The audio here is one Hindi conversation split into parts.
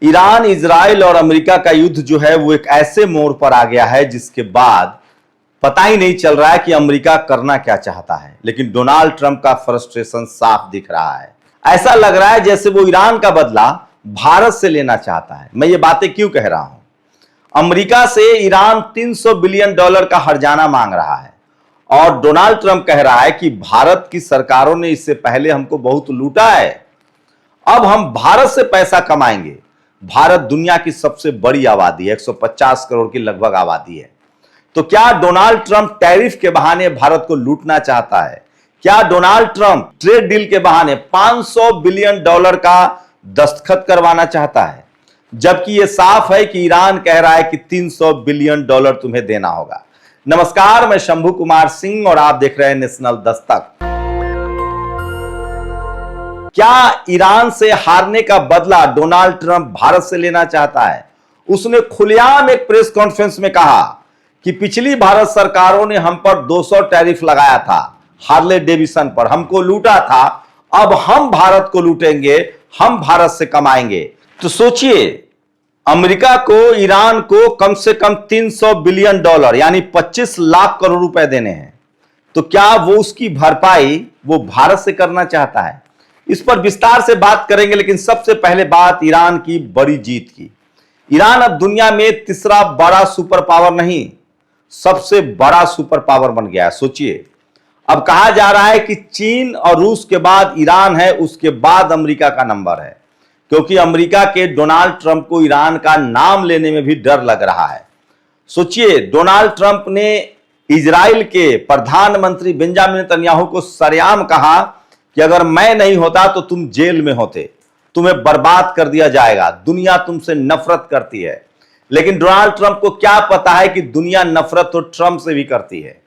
ईरान, इजराइल और अमेरिका का युद्ध जो है वो एक ऐसे मोड़ पर आ गया है जिसके बाद पता ही नहीं चल रहा है कि अमेरिका करना क्या चाहता है। लेकिन डोनाल्ड ट्रंप का फ्रस्ट्रेशन साफ दिख रहा है। ऐसा लग रहा है जैसे वो ईरान का बदला भारत से लेना चाहता है। मैं ये बातें क्यों कह रहा हूं? अमेरिका से ईरान $300 बिलियन का हर्जाना मांग रहा है और डोनाल्ड ट्रंप कह रहा है कि भारत की सरकारों ने इससे पहले हमको बहुत लूटा है, अब हम भारत से पैसा कमाएंगे। भारत दुनिया की सबसे बड़ी आबादी है, 150 करोड़ की लगभग आबादी है। तो क्या डोनाल्ड ट्रंप टैरिफ के बहाने भारत को लूटना चाहता है? क्या डोनाल्ड ट्रंप ट्रेड डील के बहाने $500 बिलियन का दस्तखत करवाना चाहता है? जबकि यह साफ है कि ईरान कह रहा है कि $300 बिलियन तुम्हें देना होगा। नमस्कार, मैं शंभू कुमार सिंह और आप देख रहे हैं नेशनल दस्तक। क्या ईरान से हारने का बदला डोनाल्ड ट्रंप भारत से लेना चाहता है? उसने खुलेआम एक प्रेस कॉन्फ्रेंस में कहा कि पिछली भारत सरकारों ने हम पर 200 टैरिफ लगाया था, हार्ले डेविसन पर हमको लूटा था, अब हम भारत को लूटेंगे, हम भारत से कमाएंगे। तो सोचिए, अमेरिका को ईरान को कम से कम $300 बिलियन यानी 25 लाख करोड़ रुपए देने हैं। तो क्या वो उसकी भरपाई वो भारत से करना चाहता है? इस पर विस्तार से बात करेंगे, लेकिन सबसे पहले बात ईरान की बड़ी जीत की। ईरान अब दुनिया में तीसरा बड़ा सुपर पावर नहीं, सबसे बड़ा सुपर पावर बन गया है। सोचिए, अब कहा जा रहा है कि चीन और रूस के बाद ईरान है, उसके बाद अमेरिका का नंबर है, क्योंकि अमेरिका के डोनाल्ड ट्रंप को ईरान का नाम लेने में भी डर लग रहा है। सोचिए, डोनाल्ड ट्रंप ने इजराइल के प्रधानमंत्री बेंजामिन नेतन्याहू को सरेआम कहा कि अगर मैं नहीं होता तो तुम जेल में होते, तुम्हें बर्बाद कर दिया जाएगा, दुनिया तुमसे नफरत करती है। लेकिन डोनाल्ड ट्रंप को क्या पता है कि दुनिया नफरत तो ट्रंप से भी करती है।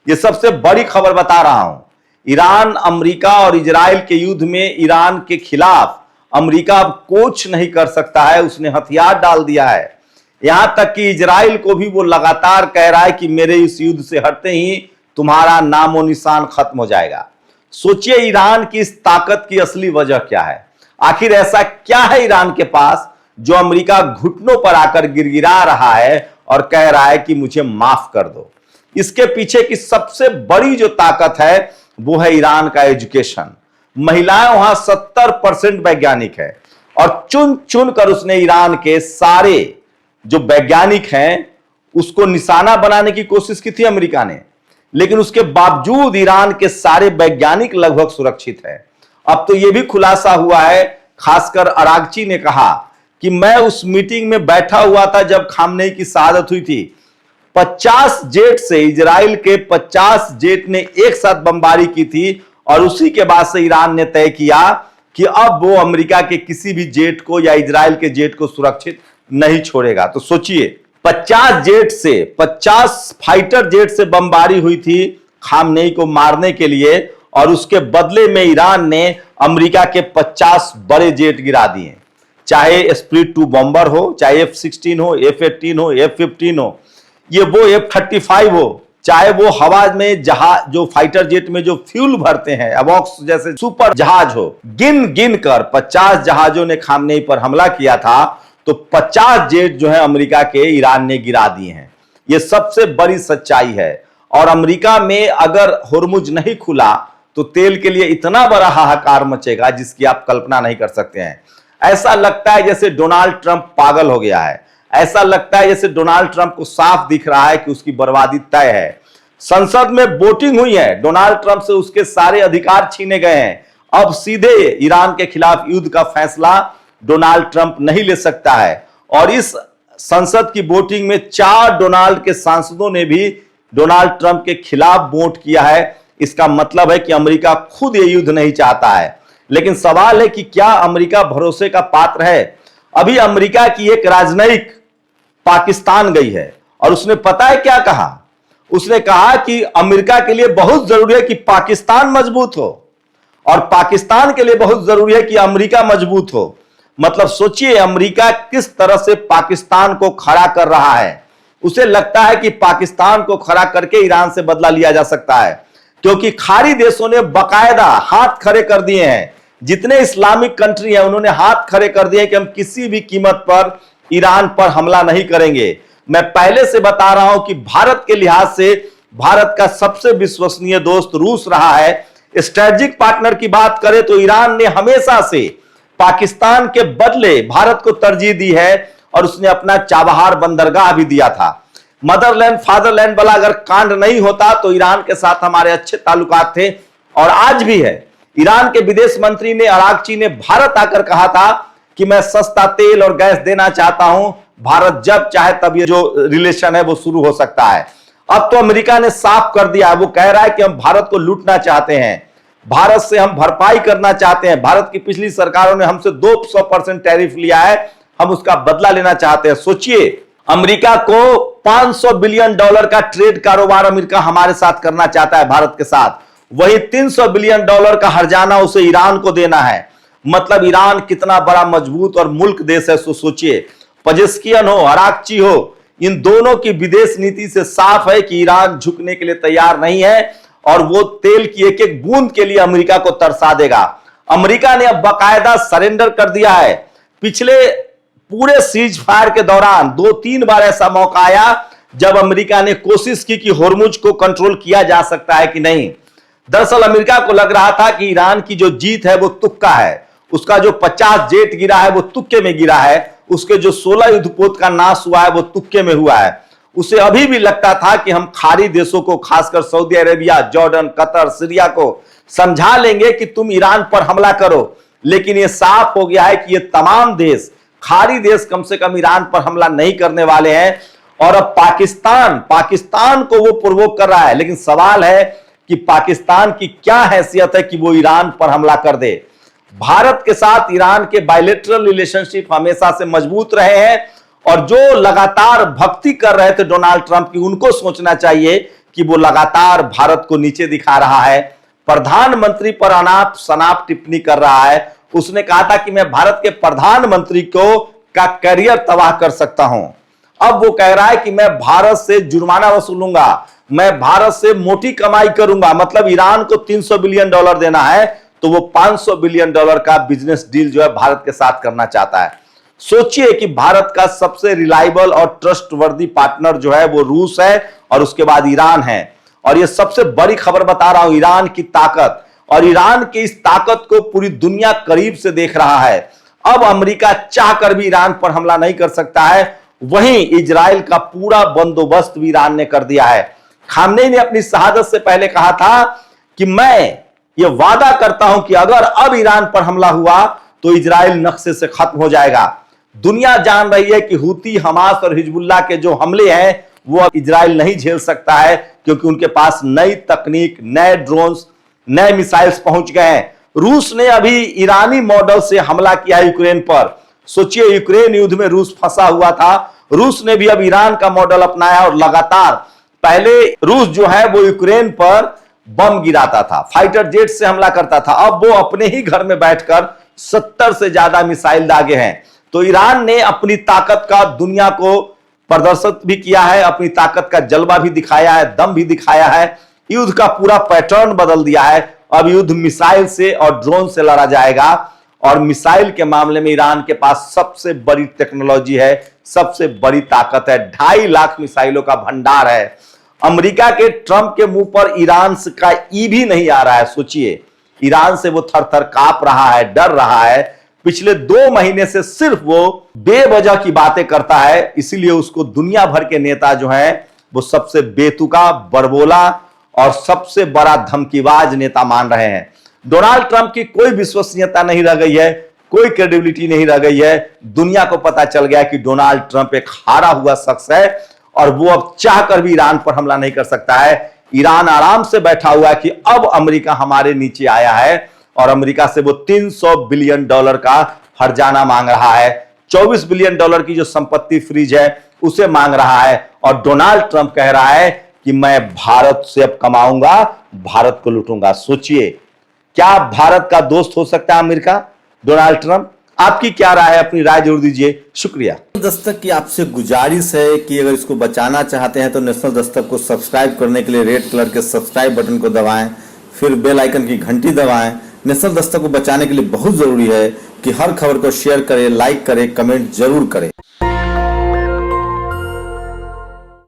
यह सबसे बड़ी खबर बता रहा हूं। ईरान, अमेरिका और इजराइल के युद्ध में ईरान के खिलाफ अमेरिका अब कुछ नहीं कर सकता है, उसने हथियार डाल दिया है। यहां तक कि इजराइल को भी वो लगातार कह रहा है कि मेरे इस युद्ध से हटते ही तुम्हारा नामो निशान खत्म हो जाएगा। सोचिए, ईरान की इस ताकत की असली वजह क्या है? आखिर ऐसा क्या है ईरान के पास जो अमेरिका घुटनों पर आकर गिड़गिड़ा रहा है और कह रहा है कि मुझे माफ कर दो? इसके पीछे की सबसे बड़ी जो ताकत है वो है ईरान का एजुकेशन। महिलाएं वहां 70% वैज्ञानिक है और चुन चुन कर उसने ईरान के सारे जो वैज्ञानिक हैं उसको निशाना बनाने की कोशिश की थी अमेरिका ने। लेकिन उसके बावजूद ईरान के सारे वैज्ञानिक लगभग सुरक्षित है। अब तो यह भी खुलासा हुआ है, खासकर अरागची ने कहा कि मैं उस मीटिंग में बैठा हुआ था जब खामनेई की शहादत हुई थी। 50 जेट से इजराइल के 50 जेट ने एक साथ बमबारी की थी और उसी के बाद से ईरान ने तय किया कि अब वो अमेरिका के किसी भी जेट को या इजराइल के जेट को सुरक्षित नहीं छोड़ेगा। तो सोचिए, 50 जेट से 50 फाइटर जेट से बमबारी हुई थी खामनेई को मारने के लिए और उसके बदले में ईरान ने अमेरिका के 50 बड़े जेट गिरा दिए। चाहे स्प्लिट 2 बॉम्बर हो, चाहे F-16 हो, F-18 हो, F-15 हो, ये वो F-35 हो, चाहे वो हवा में जहाज जो फाइटर जेट में जो फ्यूल भरते हैं अवॉक्स जैसे सुपर जहाज हो, गिन गिन कर 50 जहाजों ने खामनेई पर हमला किया था। तो 50 जेट जो है अमेरिका के ईरान ने गिरा दिए हैं। यह सबसे बड़ी सच्चाई है। और अमेरिका में अगर होर्मुज नहीं खुला तो तेल के लिए इतना बड़ा हाहाकार मचेगा जिसकी आप कल्पना नहीं कर सकते हैं। ऐसा लगता है जैसे डोनाल्ड ट्रंप पागल हो गया है। ऐसा लगता है जैसे डोनाल्ड ट्रंप को साफ दिख रहा है कि उसकी बर्बादी तय है। संसद में वोटिंग हुई है, डोनाल्ड ट्रंप से उसके सारे अधिकार छीने गए हैं। अब सीधे ईरान के खिलाफ युद्ध का फैसला डोनाल्ड ट्रंप नहीं ले सकता है। और इस संसद की वोटिंग में 4 डोनाल्ड के सांसदों ने भी डोनाल्ड ट्रंप के खिलाफ वोट किया है। इसका मतलब है कि अमेरिका खुद ये युद्ध नहीं चाहता है। लेकिन सवाल है कि क्या अमेरिका भरोसे का पात्र है? अभी अमेरिका की एक राजनयिक पाकिस्तान गई है और उसने पता है क्या कहा? उसने कहा कि अमेरिका के लिए बहुत जरूरी है कि पाकिस्तान मजबूत हो और पाकिस्तान के लिए बहुत जरूरी है कि अमेरिका मजबूत हो। मतलब सोचिए, अमेरिका किस तरह से पाकिस्तान को खड़ा कर रहा है। उसे लगता है कि पाकिस्तान को खड़ा करके ईरान से बदला लिया जा सकता है, क्योंकि खाड़ी देशों ने बाकायदा हाथ खड़े कर दिए हैं जितने इस्लामिक कंट्री हैं उन्होंने हाथ खड़े कर दिए कि हम किसी भी कीमत पर ईरान पर हमला नहीं करेंगे। मैं पहले से बता रहा हूं कि भारत के लिहाज से भारत का सबसे विश्वसनीय दोस्त रूस रहा है। स्ट्रेटेजिक पार्टनर की बात करें तो ईरान ने हमेशा से पाकिस्तान के बदले भारत को तरजीह दी है और उसने अपना चाबहार बंदरगाह भी दिया था। मदरलैंड फादरलैंड वाला अगर कांड नहीं होता तो ईरान के साथ हमारे अच्छे ताल्लुकात थे और आज भी है। ईरान के विदेश मंत्री ने अरागची ने भारत आकर कहा था कि मैं सस्ता तेल और गैस देना चाहता हूं, भारत जब चाहे तब ये जो रिलेशन है वो शुरू हो सकता है। अब तो अमेरिका ने साफ कर दिया है, वो कह रहा है कि हम भारत को लूटना चाहते हैं, भारत से हम भरपाई करना चाहते हैं। भारत की पिछली सरकारों ने हमसे 200% टैरिफ लिया है, हम उसका बदला लेना चाहते हैं। सोचिए, अमेरिका को $500 बिलियन का ट्रेड कारोबार अमेरिका हमारे साथ करना चाहता है भारत के साथ, वही $300 बिलियन का हर्जाना उसे ईरान को देना है। मतलब ईरान कितना बड़ा मजबूत और मुल्क देश है। सोचिए, पजेस्कियन हो, अरागची हो, इन दोनों की विदेश नीति से साफ है कि ईरान झुकने के लिए तैयार नहीं है और वो तेल की एक एक बूंद के लिए अमेरिका को तरसा देगा। अमेरिका ने अब बाकायदा सरेंडर कर दिया है। पिछले पूरे सीज फायर के दौरान 2-3 बार ऐसा मौका आया जब अमेरिका ने कोशिश की कि होर्मुज को कंट्रोल किया जा सकता है कि नहीं। दरअसल अमेरिका को लग रहा था कि ईरान की जो जीत है वो तुक्का है, उसका जो 50 जेट गिरा है वो तुक्के में गिरा है, उसके जो 16 युद्धपोत का नाश हुआ है वो तुक्के में हुआ है। उसे अभी भी लगता था कि हम खाड़ी देशों को, खासकर Saudi Arabia, Jordan, Qatar, Syria को समझा लेंगे कि तुम ईरान पर हमला करो, लेकिन यह साफ हो गया है कि ये तमाम देश, खाड़ी देश कम से कम ईरान पर हमला नहीं करने वाले हैं। और अब पाकिस्तान को वो प्रोवोक कर रहा है, लेकिन सवाल है कि पाकिस्तान की क्या हैसियत है कि वो ईरान पर हमला कर दे। भारत के साथ ईरान के बायलैटरल रिलेशनशिप हमेशा से मजबूत रहे हैं और जो लगातार भक्ति कर रहे थे डोनाल्ड ट्रंप की, उनको सोचना चाहिए कि वो लगातार भारत को नीचे दिखा रहा है। प्रधानमंत्री पर अनाप शनाप टिप्पणी कर रहा है। उसने कहा था कि मैं भारत के प्रधानमंत्री का करियर तबाह कर सकता हूं। अब वो कह रहा है कि मैं भारत से जुर्माना वसूलूंगा, मैं भारत से मोटी कमाई करूंगा। मतलब ईरान को $300 बिलियन देना है तो वो $500 बिलियन का बिजनेस डील जो है भारत के साथ करना चाहता है। सोचिए कि भारत का सबसे रिलायबल और ट्रस्टवर्दी पार्टनर जो है वो रूस है और उसके बाद ईरान है। और ये सबसे बड़ी खबर बता रहा हूं, ईरान की ताकत, और ईरान की इस ताकत को पूरी दुनिया करीब से देख रहा है। अब अमेरिका चाहकर भी ईरान पर हमला नहीं कर सकता है। वहीं इजराइल का पूरा बंदोबस्त भी ईरान ने कर दिया है। खामनेई ने अपनी शहादत से पहले कहा था कि मैं ये वादा करता हूं कि अगर अब ईरान पर हमला हुआ तो इजराइल नक्शे से खत्म हो जाएगा। दुनिया जान रही है कि हुती, हमास और हिजबुल्लाह के जो हमले हैं वो अब इजराइल नहीं झेल सकता है, क्योंकि उनके पास नई तकनीक, नए ड्रोन्स, नए मिसाइल्स पहुंच गए हैं। रूस ने अभी ईरानी मॉडल से हमला किया यूक्रेन पर। सोचिए, यूक्रेन युद्ध में रूस फंसा हुआ था, रूस ने भी अब ईरान का मॉडल अपनाया और लगातार, पहले रूस जो है वो यूक्रेन पर बम गिराता था, फाइटर जेट से हमला करता था, अब वो अपने ही घर में बैठकर 70 से ज्यादा मिसाइल दागे हैं। तो ईरान ने अपनी ताकत का दुनिया को प्रदर्शित भी किया है, अपनी ताकत का जलवा भी दिखाया है, दम भी दिखाया है। युद्ध का पूरा पैटर्न बदल दिया है। अब युद्ध मिसाइल से और ड्रोन से लड़ा जाएगा और मिसाइल के मामले में ईरान के पास सबसे बड़ी टेक्नोलॉजी है, सबसे बड़ी ताकत है। 2.5 लाख मिसाइलों का भंडार है। अमेरिका के ट्रंप के मुंह पर ईरान का ई भी नहीं आ रहा है। सोचिए, ईरान से वो थर-थर कांप रहा है, डर रहा है। पिछले 2 महीने से सिर्फ वो बेवजह की बातें करता है, इसीलिए उसको दुनिया भर के नेता जो हैं वो सबसे बेतुका, बरबोला और सबसे बड़ा धमकीबाज नेता मान रहे हैं। डोनाल्ड ट्रंप की कोई विश्वसनीयता नहीं रह गई है, कोई क्रेडिबिलिटी नहीं रह गई है। दुनिया को पता चल गया कि डोनाल्ड ट्रंप एक हारा हुआ शख्स है और वो अब चाहकर भी ईरान पर हमला नहीं कर सकता है। ईरान आराम से बैठा हुआ है कि अब अमेरिका हमारे नीचे आया है और अमेरिका से वो $300 बिलियन का हर्जाना मांग रहा है। $24 बिलियन की जो संपत्ति फ्रीज है उसे मांग रहा है और डोनाल्ड ट्रंप कह रहा है कि मैं भारत से अब कमाऊंगा, भारत को लूटूंगा। सोचिए, क्या भारत का दोस्त हो सकता है अमेरिका, डोनाल्ड ट्रंप? आपकी क्या राय है, अपनी राय जरूर दीजिए। शुक्रिया। दस्तक की आपसे गुजारिश है कि अगर इसको बचाना चाहते हैं तो नेशनल दस्तक को सब्सक्राइब करने के लिए रेड कलर के सब्सक्राइब बटन को दबाएं, फिर बेल आइकन की घंटी दबाएं, नेशनल दस्तक को बचाने के लिए बहुत जरूरी है कि हर खबर को शेयर करें, लाइक करें, कमेंट जरूर करें।